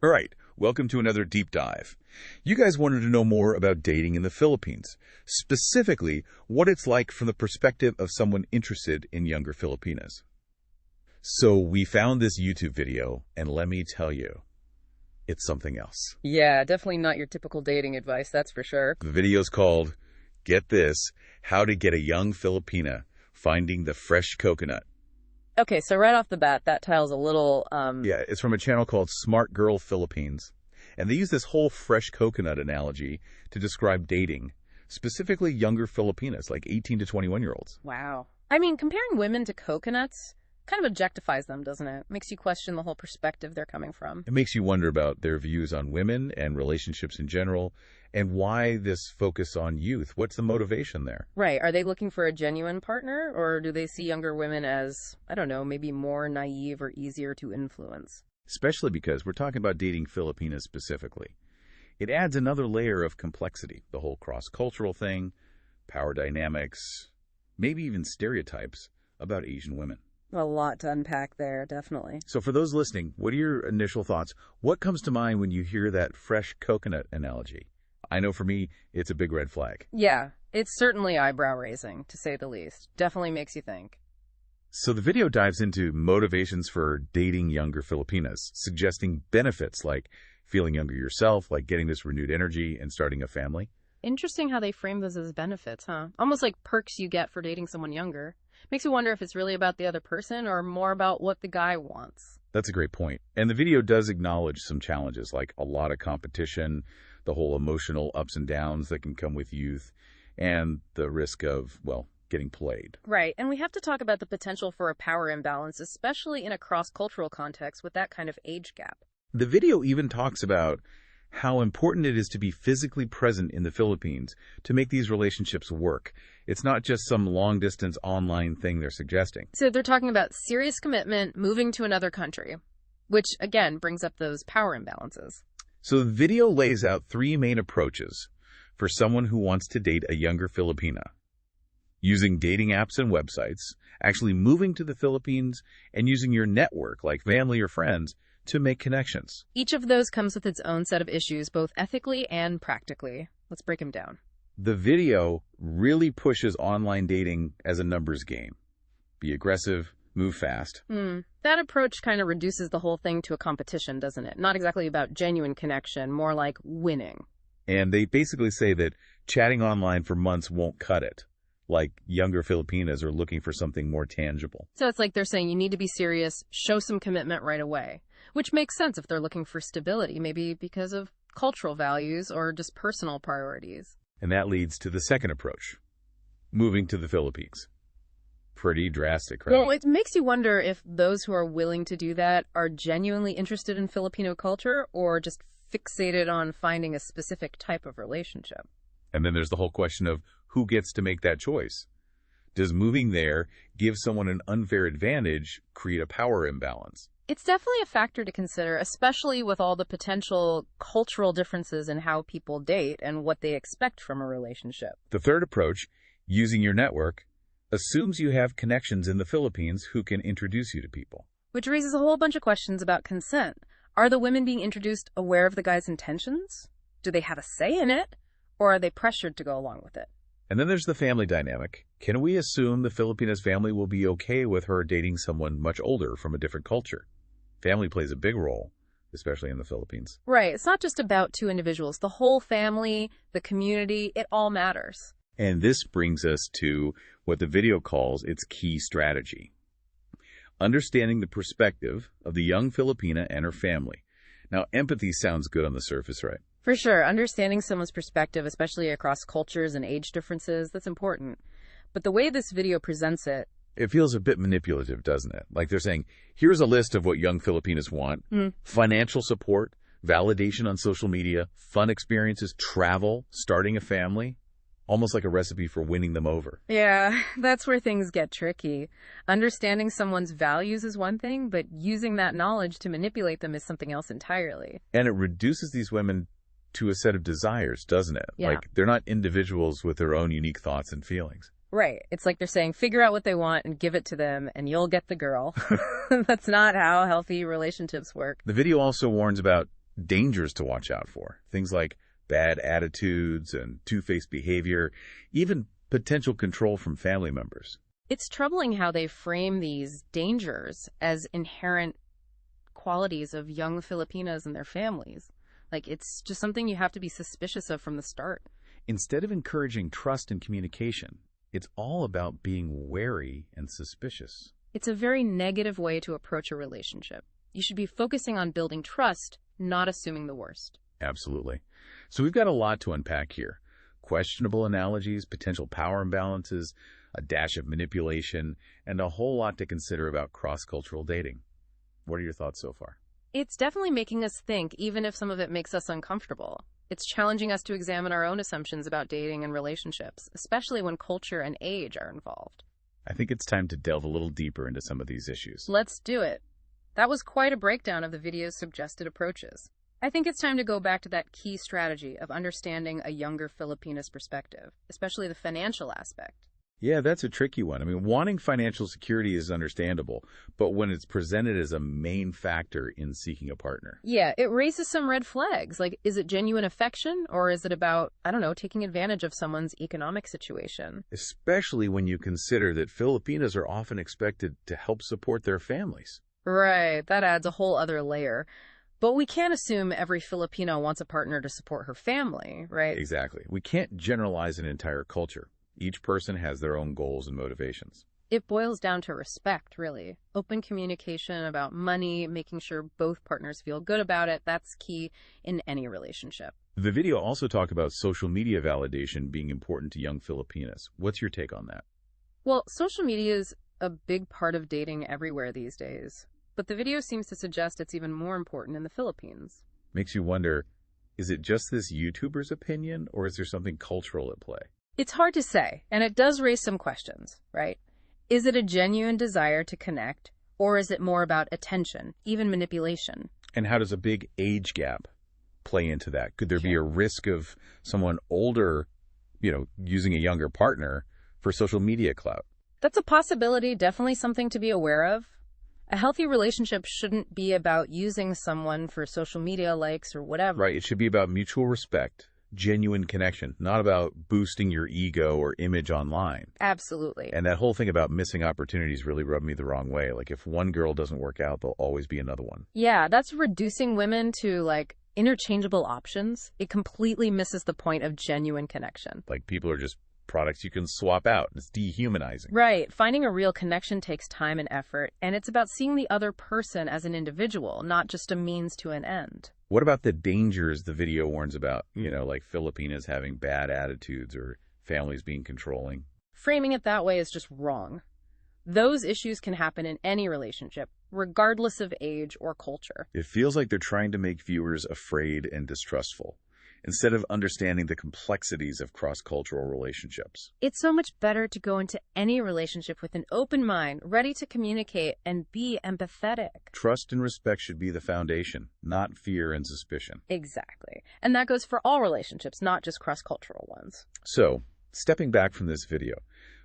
All right, welcome to another deep dive. You guys wanted to know more about dating in the Philippines, specifically what it's like from the perspective of someone interested in younger Filipinas. So we found this YouTube video, and let me tell you, it's something else. Yeah, definitely not your typical dating advice, that's for sure. The video's called, get this, How to Get a Young Filipina, Finding the Fresh Coconut. Okay, so right off the bat, that title's a little, Yeah, it's from a channel called Smart Girl Philippines. And they use this whole fresh coconut analogy to describe dating, specifically younger Filipinas, like 18 to 21-year-olds. Wow. I mean, comparing women to coconuts kind of objectifies them, doesn't it? Makes you question the whole perspective they're coming from. It makes you wonder about their views on women and relationships in general, and why this focus on youth. What's the motivation there? Right. Are they looking for a genuine partner, or do they see younger women as, I don't know, maybe more naive or easier to influence? Especially because we're talking about dating Filipinas specifically. It adds another layer of complexity, the whole cross-cultural thing, power dynamics, maybe even stereotypes about Asian women. A lot to unpack there, definitely. So for those listening, what are your initial thoughts? What comes to mind when you hear that fresh coconut analogy? I know for me, it's a big red flag. Yeah, it's certainly eyebrow-raising, to say the least. Definitely makes you think. So the video dives into motivations for dating younger Filipinas, suggesting benefits like feeling younger yourself, like getting this renewed energy and starting a family. Interesting how they frame those as benefits, huh? Almost like perks you get for dating someone younger. Makes you wonder if it's really about the other person or more about what the guy wants. That's a great point. And the video does acknowledge some challenges, like a lot of competition, the whole emotional ups and downs that can come with youth, and the risk of, well, getting played. Right, and we have to talk about the potential for a power imbalance, especially in a cross-cultural context with that kind of age gap. The video even talks about how important it is to be physically present in the Philippines to make these relationships work. It's not just some long-distance online thing they're suggesting. So they're talking about serious commitment, moving to another country, which, again, brings up those power imbalances. So the video lays out three main approaches for someone who wants to date a younger Filipina: using dating apps and websites, actually moving to the Philippines, and using your network, like family or friends, to make connections. Each of those comes with its own set of issues, both ethically and practically. Let's break them down. The video really pushes online dating as a numbers game. Be aggressive, move fast. That approach kind of reduces the whole thing to a competition, doesn't it? Not exactly about genuine connection, more like winning. And they basically say that chatting online for months won't cut it. Like younger Filipinas are looking for something more tangible. So it's like they're saying you need to be serious, show some commitment right away, which makes sense if they're looking for stability, maybe because of cultural values or just personal priorities. And that leads to the second approach, moving to the Philippines. Pretty drastic, right? Well, it makes you wonder if those who are willing to do that are genuinely interested in Filipino culture or just fixated on finding a specific type of relationship. And then there's the whole question of who gets to make that choice. Does moving there give someone an unfair advantage, create a power imbalance? It's definitely a factor to consider, especially with all the potential cultural differences in how people date and what they expect from a relationship. The third approach, using your network, assumes you have connections in the Philippines who can introduce you to people. Which raises a whole bunch of questions about consent. Are the women being introduced aware of the guy's intentions? Do they have a say in it? Or are they pressured to go along with it? And then there's the family dynamic. Can we assume the Filipina's family will be okay with her dating someone much older from a different culture? Family plays a big role, especially in the Philippines. Right. It's not just about two individuals. The whole family, the community, it all matters. And this brings us to what the video calls its key strategy: understanding the perspective of the young Filipina and her family. Now, empathy sounds good on the surface, right? For sure. Understanding someone's perspective, especially across cultures and age differences, that's important. But the way this video presents it, it feels a bit manipulative, doesn't it? Like they're saying, here's a list of what young Filipinas want: financial support, validation on social media, fun experiences, travel, starting a family. Almost like a recipe for winning them over. Yeah, that's where things get tricky. Understanding someone's values is one thing, but using that knowledge to manipulate them is something else entirely. And it reduces these women to a set of desires, doesn't it? Yeah. Like they're not individuals with their own unique thoughts and feelings. Right. It's like they're saying, figure out what they want and give it to them, and you'll get the girl. That's not how healthy relationships work. The video also warns about dangers to watch out for. Things like bad attitudes and two-faced behavior, even potential control from family members. It's troubling how they frame these dangers as inherent qualities of young Filipinas and their families. Like, it's just something you have to be suspicious of from the start. Instead of encouraging trust and communication, it's all about being wary and suspicious. It's a very negative way to approach a relationship. You should be focusing on building trust, not assuming the worst. Absolutely. So we've got a lot to unpack here. Questionable analogies, potential power imbalances, a dash of manipulation, and a whole lot to consider about cross-cultural dating. What are your thoughts so far? It's definitely making us think, even if some of it makes us uncomfortable. It's challenging us to examine our own assumptions about dating and relationships, especially when culture and age are involved. I think it's time to delve a little deeper into some of these issues. Let's do it. That was quite a breakdown of the video's suggested approaches. I think it's time to go back to that key strategy of understanding a younger Filipina's perspective, especially the financial aspect. Yeah, that's a tricky one. I mean, wanting financial security is understandable, but when it's presented as a main factor in seeking a partner. Yeah, it raises some red flags. Like, is it genuine affection, or is it about, taking advantage of someone's economic situation? Especially when you consider that Filipinas are often expected to help support their families. Right, that adds a whole other layer. But we can't assume every Filipino wants a partner to support her family, right? Exactly. We can't generalize an entire culture. Each person has their own goals and motivations. It boils down to respect, really. Open communication about money, making sure both partners feel good about it. That's key in any relationship. The video also talked about social media validation being important to young Filipinas. What's your take on that? Well, social media is a big part of dating everywhere these days. But the video seems to suggest it's even more important in the Philippines. Makes you wonder, is it just this YouTuber's opinion, or is there something cultural at play? It's hard to say, and it does raise some questions, right? Is it a genuine desire to connect, or is it more about attention, even manipulation? And how does a big age gap play into that? Could there be a risk of someone older, using a younger partner for social media clout? That's a possibility, definitely something to be aware of. A healthy relationship shouldn't be about using someone for social media likes or whatever. Right, it should be about mutual respect, genuine connection, not about boosting your ego or image online. Absolutely. And that whole thing about missing opportunities really rubbed me the wrong way. Like, if one girl doesn't work out, there'll always be another one. Yeah, that's reducing women to, interchangeable options. It completely misses the point of genuine connection. Like, people are just products you can swap out. It's dehumanizing. Right. Finding a real connection takes time and effort, and it's about seeing the other person as an individual, not just a means to an end. What about the dangers the video warns about, like Filipinas having bad attitudes or families being controlling? Framing it that way is just wrong. Those issues can happen in any relationship, regardless of age or culture. It feels like they're trying to make viewers afraid and distrustful, instead of understanding the complexities of cross-cultural relationships. It's so much better to go into any relationship with an open mind, ready to communicate and be empathetic. Trust and respect should be the foundation, not fear and suspicion. Exactly. And that goes for all relationships, not just cross-cultural ones. So, stepping back from this video,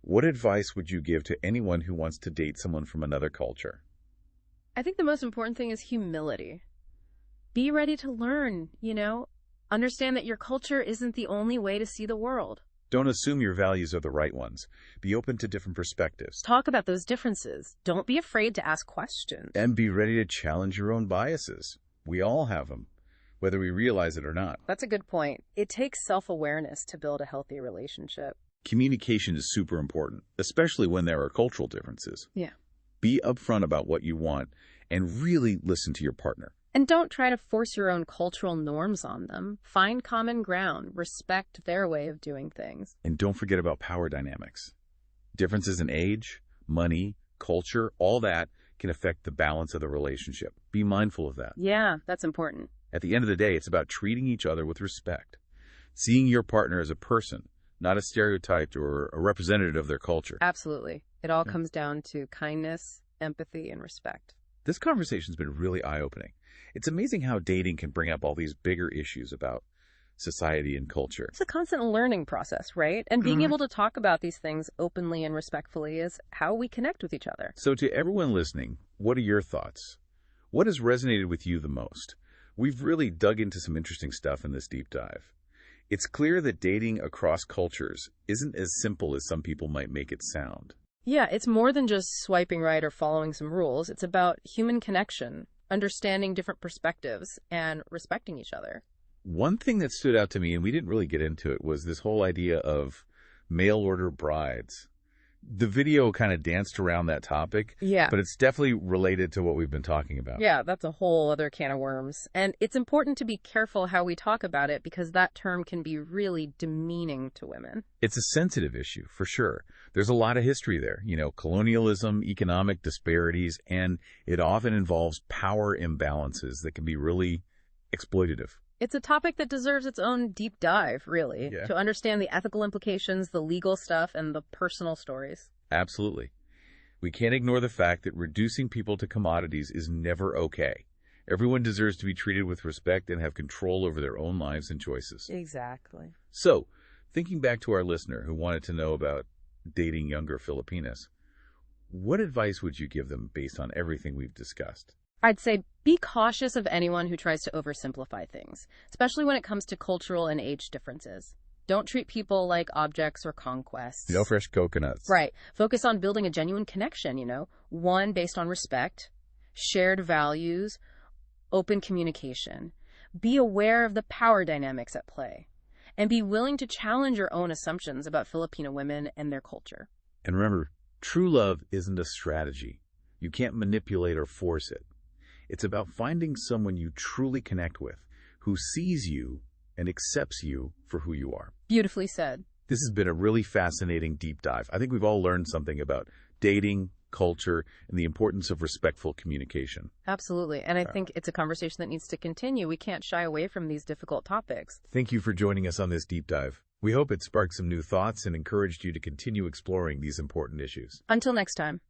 what advice would you give to anyone who wants to date someone from another culture? I think the most important thing is humility. Be ready to learn, Understand that your culture isn't the only way to see the world. Don't assume your values are the right ones. Be open to different perspectives. Talk about those differences. Don't be afraid to ask questions. And be ready to challenge your own biases. We all have them, whether we realize it or not. That's a good point. It takes self-awareness to build a healthy relationship. Communication is super important, especially when there are cultural differences. Yeah. Be upfront about what you want and really listen to your partner. And don't try to force your own cultural norms on them. Find common ground. Respect their way of doing things. And don't forget about power dynamics. Differences in age, money, culture, all that can affect the balance of the relationship. Be mindful of that. Yeah, that's important. At the end of the day, it's about treating each other with respect. Seeing your partner as a person, not a stereotype or a representative of their culture. Absolutely. It all comes down to kindness, empathy, and respect. This conversation's been really eye-opening. It's amazing how dating can bring up all these bigger issues about society and culture. It's a constant learning process, right? And being able to talk about these things openly and respectfully is how we connect with each other. So to everyone listening, what are your thoughts? What has resonated with you the most? We've really dug into some interesting stuff in this deep dive. It's clear that dating across cultures isn't as simple as some people might make it sound. Yeah, it's more than just swiping right or following some rules. It's about human connection, understanding different perspectives, and respecting each other. One thing that stood out to me, and we didn't really get into it, was this whole idea of mail order brides. The video kind of danced around that topic, Yeah. but it's definitely related to what we've been talking about. Yeah, that's a whole other can of worms. And it's important to be careful how we talk about it because that term can be really demeaning to women. It's a sensitive issue, for sure. There's a lot of history there, colonialism, economic disparities, and it often involves power imbalances that can be really exploitative. It's a topic that deserves its own deep dive, really, Yeah. to understand the ethical implications, the legal stuff, and the personal stories. Absolutely. We can't ignore the fact that reducing people to commodities is never okay. Everyone deserves to be treated with respect and have control over their own lives and choices. Exactly. So, thinking back to our listener who wanted to know about dating younger Filipinas, what advice would you give them based on everything we've discussed? I'd say be cautious of anyone who tries to oversimplify things, especially when it comes to cultural and age differences. Don't treat people like objects or conquests. No fresh coconuts. Right. Focus on building a genuine connection, one based on respect, shared values, open communication. Be aware of the power dynamics at play, and be willing to challenge your own assumptions about Filipino women and their culture. And remember, true love isn't a strategy. You can't manipulate or force it. It's about finding someone you truly connect with, who sees you and accepts you for who you are. Beautifully said. This has been a really fascinating deep dive. I think we've all learned something about dating, culture, and the importance of respectful communication. Absolutely. And I think it's a conversation that needs to continue. We can't shy away from these difficult topics. Thank you for joining us on this deep dive. We hope it sparked some new thoughts and encouraged you to continue exploring these important issues. Until next time.